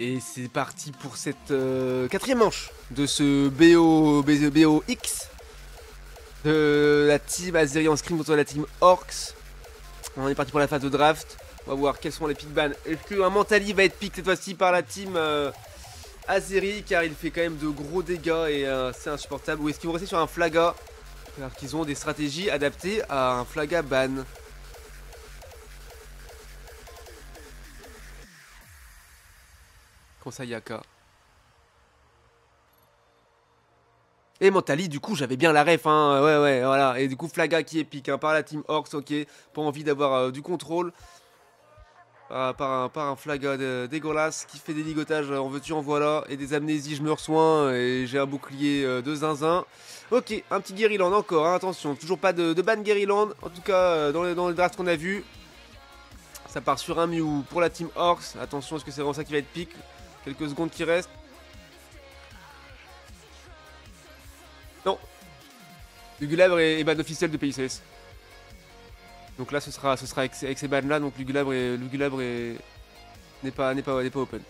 Et c'est parti pour cette quatrième manche de ce BOX de la team Azeri en scrim contre la team Orcs. On est parti pour la phase de draft. On va voir quels sont les pick bans. Est-ce qu'un Mentali va être pick cette fois-ci par la team Azeri, car il fait quand même de gros dégâts et c'est insupportable. Ou est-ce qu'ils vont rester sur un Flaga, car qu'ils ont des stratégies adaptées à un Flaga ban. Comment ça, Yaka? Et Mentali, du coup, j'avais bien la ref, hein, ouais, voilà. Et du coup, Flaga qui est pick, hein, par la team Orcs, ok. Pas envie d'avoir du contrôle. Par un Flaga dégueulasse qui fait des ligotages, en veux-tu, en voilà. Et des amnésies, je me reçois, et j'ai un bouclier de zinzin. Ok, un petit Guerryland encore, hein, attention. Toujours pas de ban Guerryland, en tout cas, dans les drafts qu'on a vu. Ça part sur un Mew pour la team Orcs. Attention, est-ce que c'est vraiment ça qui va être pick? Quelques secondes qui restent. Non. Lugulabre est ban officiel de PICS. Donc là ce sera avec ces bans là, donc Lugulabre n'est pas open.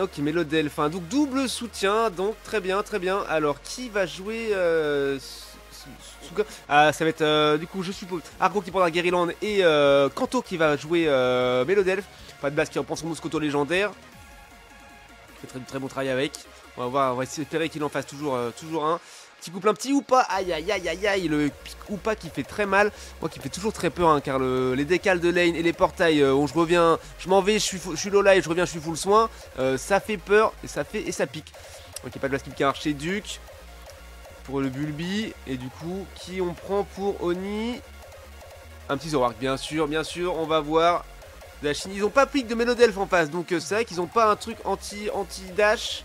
Ok, Mélodel, enfin donc double soutien, donc très bien. Alors qui va jouer ça va être du coup je suppose Argo qui prendra Guerryland et Kanto qui va jouer Mélodelf. Pas de base qui reprend son Mouscoto légendaire. Il fait très bon travail avec. On va voir, on va espérer qu'il en fasse toujours un. Petit couple, un petit Oupa, aïe, le Oupa qui fait très mal. Moi qui fait toujours très peur, hein, car les décales de lane et les portails, où je reviens, je m'en vais, je suis low life, je reviens, je suis full soin. Ça fait peur et ça pique. Ok, pas de blast qui est archer Duc pour le Bulbi. Et du coup, qui on prend pour Oni? Un petit Zoroark, bien sûr, on va voir. La Chine, ils ont pas pick de Mélodelf en face, donc c'est vrai qu'ils ont pas un truc anti-dash,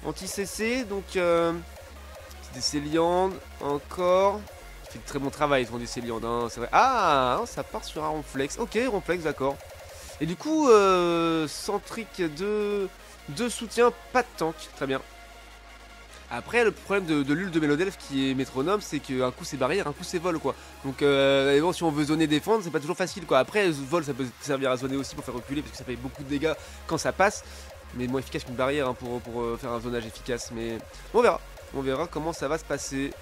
anti-CC, donc c'est des Céliandes, encore. Ils font de très bon travail, ils font des Céliandes, hein, c'est vrai. Ah, ça part sur un Ronflex, ok, Ronflex, d'accord. Et du coup, centrique de soutien, pas de tank, très bien. Après, le problème de l'ul de Mélodelf qui est métronome, c'est qu'un coup c'est barrière, un coup c'est vol, quoi. Donc, bon, si on veut zoner défendre, c'est pas toujours facile, quoi. Après, vol ça peut servir à zoner aussi pour faire reculer, parce que ça fait beaucoup de dégâts quand ça passe. Mais moins efficace qu'une barrière, hein, pour faire un zonage efficace. Mais on verra comment ça va se passer.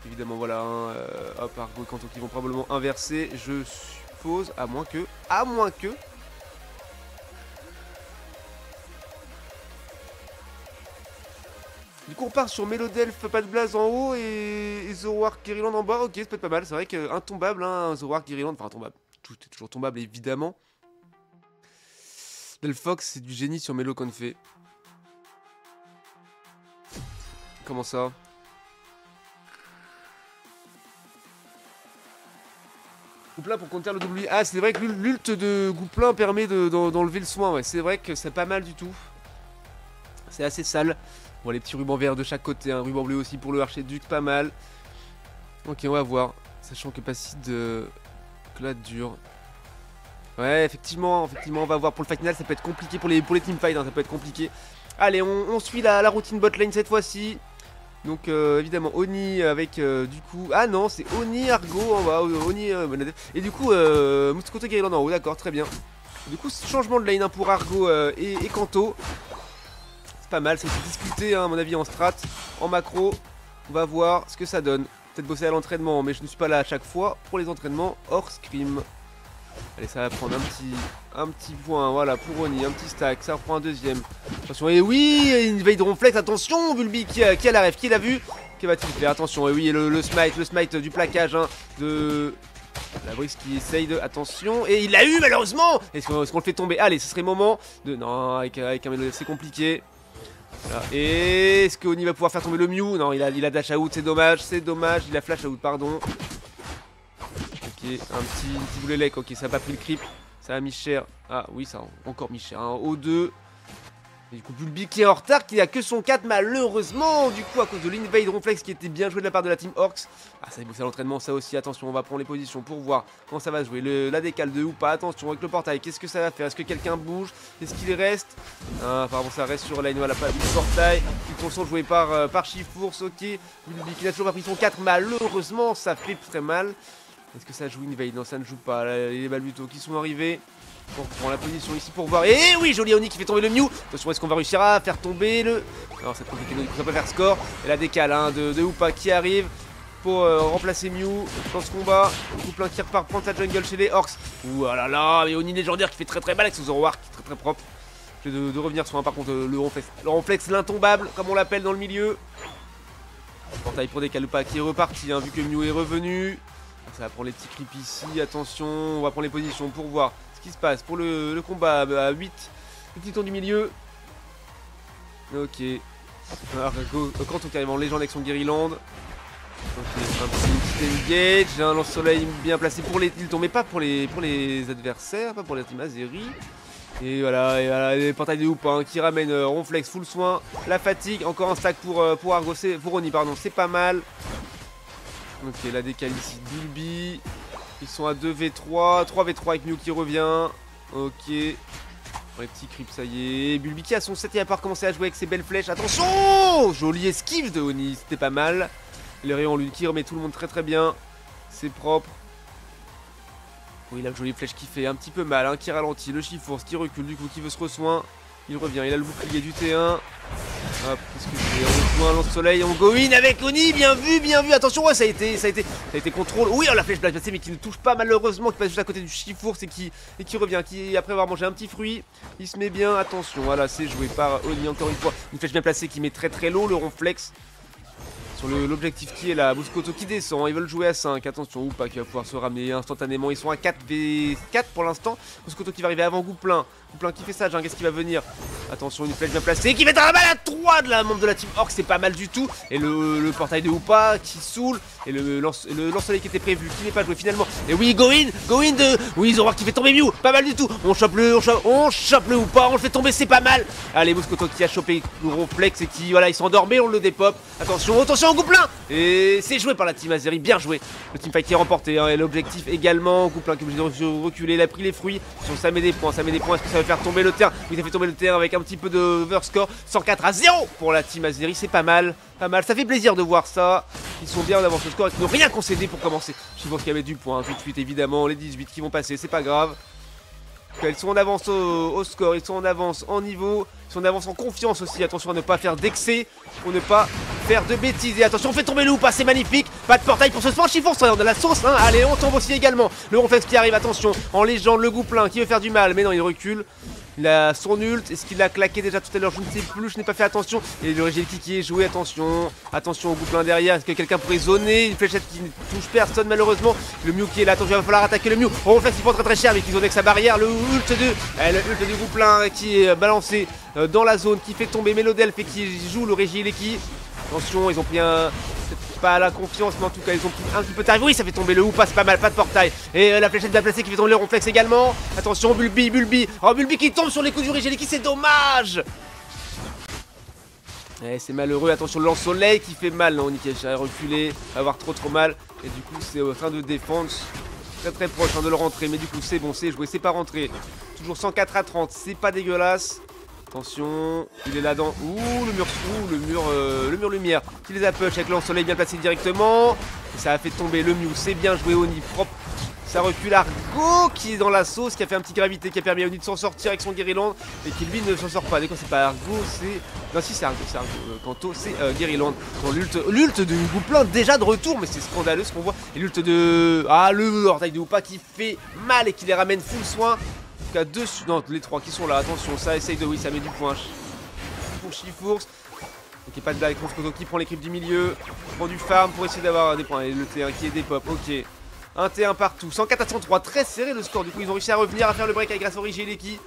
Évidemment, voilà, hein, hop, Argo et Kanto qui vont probablement inverser, je suppose, à moins que. Du coup on part sur Mélodelf, pas de blaze en haut et Zoroark Guerryland en bas. Ok, ça peut être pas mal, c'est vrai qu'intombable, hein, Zoroark Guerryland, enfin intombable, tout est toujours tombable évidemment. Delphox c'est du génie sur Mélo qu'on fait. Comment ça? Gouplin pour counter le W. Ah, c'est vrai que l'ult de Gouplin permet d'enlever le soin, ouais, c'est vrai que c'est pas mal du tout. C'est assez sale. Bon, les petits rubans verts de chaque côté, un ruban bleu aussi pour le archer Duc, pas mal. Ok, on va voir. Sachant que Passide clade dur. Ouais, effectivement, on va voir pour le fight final, ça peut être compliqué pour les teamfights, hein, ça peut être compliqué. Allez, on suit la routine bot lane cette fois-ci. Donc évidemment Oni avec du coup... Ah non, c'est Oni, Argo en bas, Oni... et du coup, Mouscoto Guerryland en haut, d'accord, très bien. Du coup, changement de lane, hein, pour Argo et Kanto. Pas mal, c'est discuté, hein, à mon avis en strat, en macro. On va voir ce que ça donne. Peut-être bosser à l'entraînement, mais je ne suis pas là à chaque fois pour les entraînements hors scrim. Allez, ça va prendre un petit point, voilà, pour Oni, un petit stack, ça reprend un deuxième. Attention, et oui, une veille de ronflex, attention, Bulbi qui a la ref, qui l'a vu? Que va-t-il faire? Attention, et oui, le smite du plaquage, hein, de... La Brice qui essaye de... Attention, et il l'a eu malheureusement. Est-ce qu'on le fait tomber? Allez, ce serait moment de... Non, avec un Mélodie, c'est compliqué. Voilà. Et est-ce qu'Oni va pouvoir faire tomber le Mew? Non, il a dash out, c'est dommage, il a flash out, pardon. Ok, un petit boulet lec, ok, ça a pas pris le creep, ça a mis cher. Ah oui, ça a encore mis cher, hein. O2. Et du coup, Bulby qui est en retard, qui n'a que son 4 malheureusement, du coup, à cause de l'invade Ronflex qui était bien joué de la part de la team Orcs. Ah, ça c'est l'entraînement, ça aussi. Attention, on va prendre les positions pour voir comment ça va jouer. La décale de ou pas. Attention, avec le portail, qu'est-ce que ça va faire? Est-ce que quelqu'un bouge? Est-ce qu'il reste? Pardon, ça reste sur la ligne, voilà, pas du portail. Ils sont joués par Chifours, ok. Bulby qui n'a toujours pas pris son 4, malheureusement, ça fait très mal. Est-ce que ça joue invade? Non, ça ne joue pas. Là, les Balbuto qui sont arrivés. On reprend la position ici pour voir. Et oui, joli Oni qui fait tomber le Mew. Attention, est-ce qu'on va réussir à faire tomber le... Non, c'est compliqué, du coup ça peut faire score. Et la décale de Hoopa qui arrive pour remplacer Mew dans ce combat. Couplin qui repart prendre sa jungle chez les Orcs. Ouh là là, et Oni légendaire qui fait très mal avec son Zoroark qui est très propre. Je vais de revenir sur un par contre le Ronflex. Le Ronflex l'intombable, comme on l'appelle dans le milieu. Portail pour décale Hoopa qui est reparti, hein, vu que Mew est revenu. Ça va prendre les petits creeps ici, attention, on va prendre les positions pour voir ce qui se passe pour le combat à 8. Le petit ton du milieu. Ok. Alors, Kanto qui arrive en légende avec son Guerryland. Ok, un petit engage, un lance-soleil bien placé pour les tiltons, mais pas pour les adversaires, pas pour la team Azeri. Et voilà, les portails de Hoop hein, qui ramènent Ronflex full soin, la fatigue, encore un stack pour Argo, pour Oni, pardon, c'est pas mal. Ok, la décale ici, Bulby. Ils sont à 2v3, 3v3 avec Mew qui revient. Ok. Les petits creeps, ça y est. Bulby qui a son 7 et a pas recommencé à jouer avec ses belles flèches. Attention! Joli esquive de Oni, c'était pas mal. Les rayons lune qui remet tout le monde très bien. C'est propre. Oui, la jolie flèche qui fait un petit peu mal, hein, qui ralentit. Le Chifours qui recule, du coup, qui veut se resoin. Il revient, il a le bouclier du T1. Hop, qu'est-ce que j'ai? On rejoint lance-soleil, on go in avec Oni, bien vu, attention, ouais, ça a été contrôle. Oui, on la flèche placée, mais qui ne touche pas malheureusement, qui passe juste à côté du Chifours et qui revient, qui après avoir mangé un petit fruit, il se met bien, attention, voilà, c'est joué par Oni encore une fois. Une flèche bien placée qui met très low, le Ronflex. Sur l'objectif qui est là, Muscoto qui descend, ils veulent jouer à 5, attention, ou pas qui va pouvoir se ramener instantanément, ils sont à 4v4 pour l'instant. Muscoto qui va arriver avant Gouplin, Gouplin qui fait ça, qu'est-ce qui va venir? Attention, une flèche bien placée qui va être à la balle à 3 de la membre de la team Orc, c'est pas mal du tout. Et le portail de Hoopa qui saoule, et le lance-soleil qui était prévu, qui n'est pas joué finalement. Et oui, go in de... Oui, Zoroark qui fait tomber Mew, pas mal du tout. On chope le Hoopa, on le fait tomber, c'est pas mal. Allez, Muscoto qui a chopé le Ronflex et qui, voilà, il s'endormait, on le dépop. Attention, Gouplin. Et c'est joué par la team Azeri, bien joué. Le teamfight qui est remporté, hein, et l'objectif également. Gouplin qui est obligé de reculer, il a pris les fruits. Ça met des points, est-ce que ça va faire tomber le terrain? Oui, ça fait tomber le terrain avec un petit peu de overscore. 104-0 pour la team Azeri, c'est pas mal. Ça fait plaisir de voir ça. Ils sont bien en avance au score et qui n'ont rien concédé pour commencer. Je pense qu'il y avait du point, hein, tout de suite évidemment. Les 18 qui vont passer, c'est pas grave. Ils sont en avance au score, ils sont en avance en niveau, ils sont en avance en confiance aussi. Attention à ne pas faire d'excès, pour ne pas faire de bêtises. Et attention, on fait tomber le Hoopa, c'est magnifique. Pas de portail pour ce spawn, Chifours, on a de la sauce, hein. Allez, on tombe aussi également. Le Ronflex qui arrive, attention, en légende, le Gouplin qui veut faire du mal, mais non, il recule. Il a son ult, est-ce qu'il a claqué déjà tout à l'heure? Je ne sais plus, je n'ai pas fait attention. Et le Regelki qui est joué, attention au Gouplin derrière, est-ce que quelqu'un pourrait zoner? Une fléchette qui ne touche personne malheureusement. Le Mew qui est là, attention, il va falloir attaquer le Mew. Ronflex qui prend très cher, mais qui zone avec sa barrière. Le ult du Gouplin qui est balancé dans la zone, qui fait tomber Melodelph et qui joue le Regelki. Attention, ils ont pris un... pas la confiance, mais en tout cas ils ont pris un petit peu tard. Oui, ça fait tomber le Hoopa, c'est pas mal, pas de portail. Et la fléchette bien placée qui fait tomber le Ronflex également. Attention, Bulby. Oh, Bulby qui tombe sur les coups du Regelki, c'est dommage. C'est malheureux, attention, le lance-soleil qui fait mal. Non, Nickel, j'ai reculé, va avoir trop mal. Et du coup, c'est en train de défendre. Très proche hein, de le rentrer, mais du coup, c'est bon, c'est joué, c'est pas rentré. Toujours 104-30, c'est pas dégueulasse. Attention, il est là-dedans. Ouh, le mur lumière qui les a push avec le lance-soleil bien placé directement. Et ça a fait tomber le Mew, c'est bien joué, Oni propre. Ça recule Argo qui est dans la sauce, qui a fait un petit gravité qui a permis à Oni de s'en sortir avec son Guerryland. Et qui lui ne s'en sort pas. D'accord, c'est pas Argo, c'est... Non, si c'est Argo, Kanto, c'est Guerryland. Bon, l'ult de Gouplin déjà de retour, mais c'est scandaleux ce qu'on voit. Et l'ult de... Ah, le portail de Hoopa qui fait mal et qui les ramène full soin. Donc à deux, non, les trois qui sont là, attention, ça essaye de, oui, ça met du point pour Chifours. Ok, pas de blague, Muscoto qui prend les creeps du milieu, prend du farm pour essayer d'avoir des points. Et le T1 qui est des pop, ok. Un T1 partout, 104-103, très serré le score. Du coup, ils ont réussi à revenir, à faire le break avec grâce au Regelki.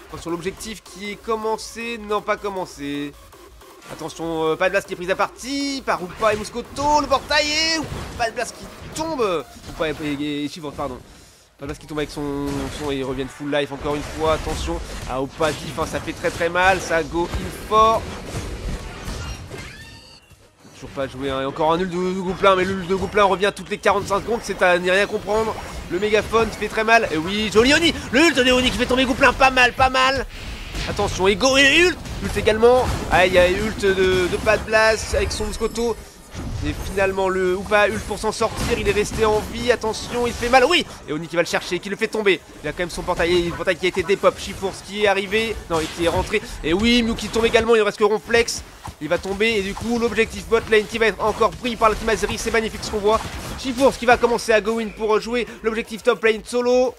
Attention, l'objectif qui est commencé, non pas commencé. Attention, pas de blast qui est prise à partie par Hoopa et Muscoto, le portail et pas de blast qui tombe. Hoopa et Chifours, pardon. Parce qu'il tombe avec son et ils reviennent full life encore une fois. Attention à Opa diff, hein, ça fait très mal. Ça go in fort. Toujours pas joué, hein. Et encore un nul de Gouplin, mais le nul de Gouplin revient toutes les 45 secondes, c'est à n'y rien comprendre. Le mégaphone qui fait très mal. Et oui, joli Oni. Le ult de Oni qui fait tomber Gouplin, pas mal. Attention, Ego et ult. Ult également. Ah, il y a ult de Pat Blast avec son Moscoto. Et finalement le Oupa ult pour s'en sortir, il est resté en vie, attention, il fait mal, oui. Et Oni qui va le chercher, qui le fait tomber. Il a quand même son portail qui a été dépop. Shifours qui est arrivé, non, qui est rentré. Et oui, Mew qui tombe également, il reste que Ronflex. Il va tomber et du coup l'objectif bot lane qui va être encore pris par la team Azeri, c'est magnifique ce qu'on voit. Shifours qui va commencer à go in pour jouer l'objectif top lane solo.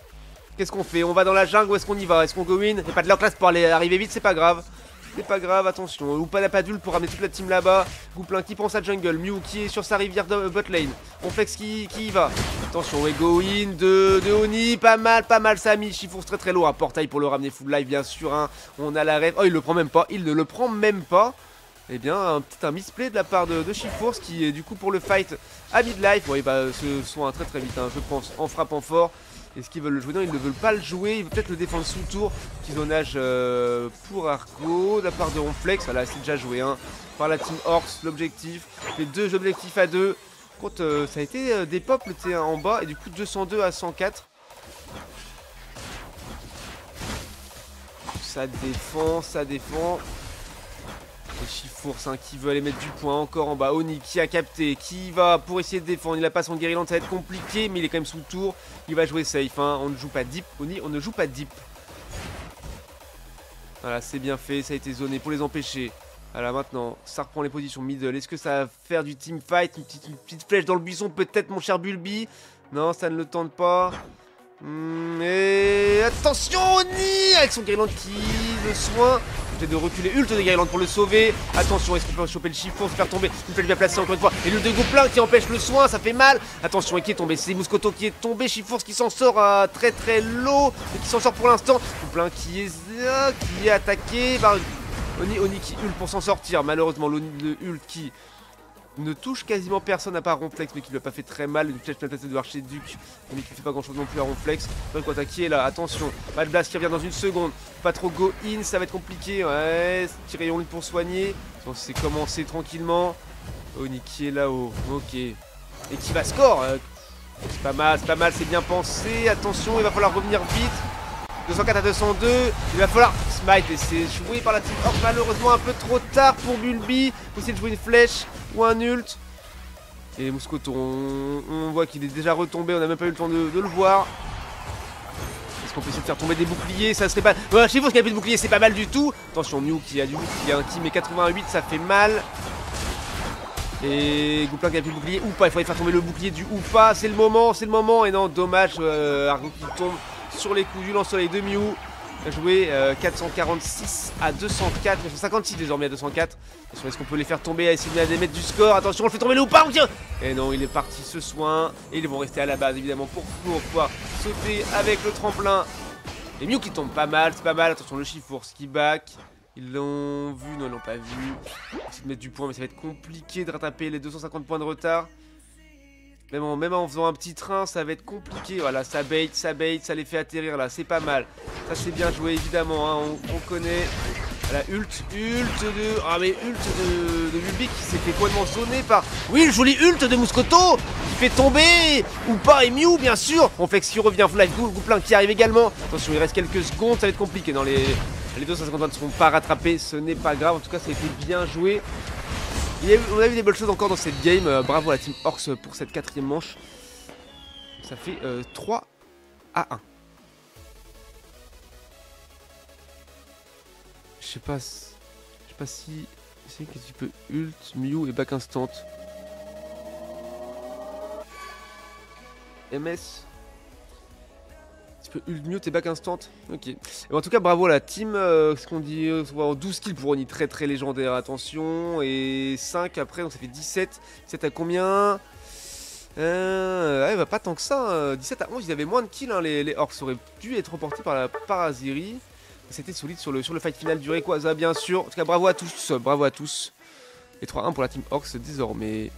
Qu'est-ce qu'on fait? On va dans la jungle ou est-ce qu'on y va? Est-ce qu'on go in? Il n'y a pas de leur classe pour arriver vite, c'est pas grave. C'est pas grave, attention. Oupa n'a pas d'ult pour ramener toute la team là-bas. Gouplin qui pense à jungle. Mew qui est sur sa rivière de bot lane. Ronflex qui y va. Attention, et go in de Oni. Pas mal, ça a mis Shifours très lourd. Un portail pour le ramener full life, bien sûr. Hein. On a la rêve. Oh, il le prend même pas. Il ne le prend même pas. Eh bien, un misplay de la part de Shifours qui est du coup pour le fight à mid-life. Bon, il va se soin très vite, hein, je pense, en frappant fort. Est-ce qu'ils veulent le jouer? Non, ils ne veulent pas le jouer. Ils veulent peut-être le défendre sous tour. Petit zonage pour Arco de la part de Ronflex. Voilà, c'est déjà joué, hein, par la team Orcs. L'objectif, les deux objectifs à deux. Contre, ça a été des pop le T1 en bas. Et du coup, 202 à 104. Ça défend. Et Shifours, hein, qui veut aller mettre du point encore en bas. Oni qui a capté, qui va pour essayer de défendre. Il a pas son guerriland, ça va être compliqué, mais il est quand même sous tour. Il va jouer safe, hein. On ne joue pas deep. Oni, on ne joue pas deep. Voilà, c'est bien fait, ça a été zoné pour les empêcher. Voilà, maintenant, ça reprend les positions middle. Est-ce que ça va faire du team fight? Une petite flèche dans le buisson, peut-être, mon cher Bulby? Non, ça ne le tente pas. Et attention, Oni avec son guerriland qui le soin. De reculer, ult de Guerriland pour le sauver. Attention, est-ce qu'on peut choper le chiffon, se faire tomber? Une flèche bien placée encore une fois. Et l'ult de Gouplin qui empêche le soin, ça fait mal. Attention, et qui est tombé? C'est Moscoto qui est tombé. Shifours qui s'en sort à très low. Et qui s'en sort pour l'instant. Gouplin qui est attaqué par Oni qui ult pour s'en sortir. Malheureusement, le ult qui ne touche quasiment personne à part Ronflex, mais qui lui a pas fait très mal. Une flèche bien placée de Archiduc, mais qui fait pas grand chose non plus à Ronflex. Quoi qui est là, attention, Mad Blast qui revient dans une seconde. Pas trop go in, ça va être compliqué. Ouais, tirer Yon pour soigner. C'est commencé tranquillement. Oni qui est là-haut, ok. Et qui va score. C'est pas mal, c'est bien pensé. Attention, il va falloir revenir vite. 204 à 202, il va falloir smite et c'est joué par la team Orc, malheureusement un peu trop tard pour Bulby. Faut essayer de jouer une flèche ou un ult. Et Moscoto, on voit qu'il est déjà retombé, on n'a même pas eu le temps de le voir. Est-ce qu'on peut essayer de faire tomber des boucliers? Ça serait pas... Voilà, chez vous, qui a plus de bouclier, c'est pas mal du tout. Attention, Mew qui a du qui a un team et 88, ça fait mal. Et Gouplin qui a plus de bouclier ou pas, il faudrait faire tomber le bouclier du ou pas, c'est le moment. Et non, dommage, Argo qui tombe sur les coups du lance-soleil de Mew. Il a joué 446 à 204, 256 désormais à 204. Est-ce qu'on peut les faire tomber à essayer de les mettre du score? Attention, on le fait tomber le ou pas, on tient. Et non, il est parti ce soin. Et ils vont rester à la base évidemment pour pouvoir sauter avec le tremplin. Et Mew qui tombe pas mal, c'est pas mal. Attention, le Shifours qui back. Ils l'ont vu, non ils l'ont pas vu. On va essayer de mettre du point, mais ça va être compliqué de rattraper les 250 points de retard. Même en faisant un petit train, ça va être compliqué. Voilà, ça bait, ça les fait atterrir là, c'est pas mal. Ça c'est bien joué évidemment, hein, on connaît. Voilà, ult de... Ah mais ult de Bulby qui s'est fait complètement zoner par... Oui, le joli ult de Moscoto qui fait tomber ou pas, et Mew bien sûr. On fait que si revient live, Gouplin qui arrive également. Attention, il reste quelques secondes, ça va être compliqué. Dans les 250 points ne seront pas rattrapés, ce n'est pas grave. En tout cas, ça a été bien joué. On a vu des belles choses encore dans cette game. Bravo à la team Orcs pour cette 4ème manche. Ça fait 3 à 1. Je sais pas si c'est que tu peux ult, Mew et back instant. MS. Tu peux ult Mew et back instant. Ok. Et en tout cas, bravo à la team. Ce qu'on dit, 12 kills pour Oni, très légendaire. Attention. Et 5 après, donc ça fait 17. 17 à combien? Ouais, pas tant que ça. 17 à 11, ils avaient moins de kills. Hein, les Orcs auraient dû être remportés par Azeri. C'était solide sur le fight final du Rayquaza, bien sûr. En tout cas, bravo à tous. Et 3-1 pour la team Orcs désormais.